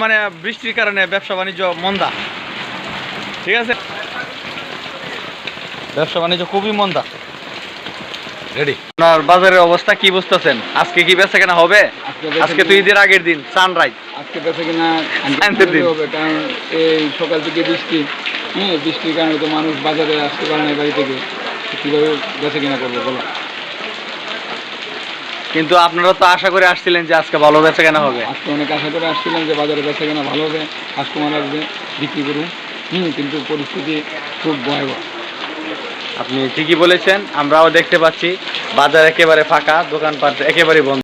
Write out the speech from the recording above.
মানে বৃষ্টির কারণে ব্যবসা বাণিজ্য মন্দা, ঠিক আছে, ব্যবসা বাণিজ্য খুবই মন্দা। রেডি। আপনার বাজারের অবস্থা কি বুঝতেছেন? আজকে কি বেচা কেনা হবে? আজকে তো ঈদের আগের দিন, সানরাইজ। আজকে বেচা কেনা হবে, কারণ এই সকাল থেকে বৃষ্টি, বৃষ্টির কারণে তো মানুষ বাজারে আসতে পারে না বাড়ি থেকে, কীভাবে বেচা কেনা করবো বলো? কিন্তু আপনারা তো আশা করে আসছিলেন যে আজকে ভালো বেচা কেনা হবে। আজকে অনেক আশা করে আসছিলাম যে বাজারে বেচা কেনা ভালো হবে, কাস্টমার আসবে, বিক্রি করুন, কিন্তু পরিস্থিতি খুব ভয়াবহ। আপনি ঠিকই বলেছেন, আমরাও দেখতে পাচ্ছি বাজার একেবারে ফাঁকা, দোকানপাট একেবারে বন্ধ।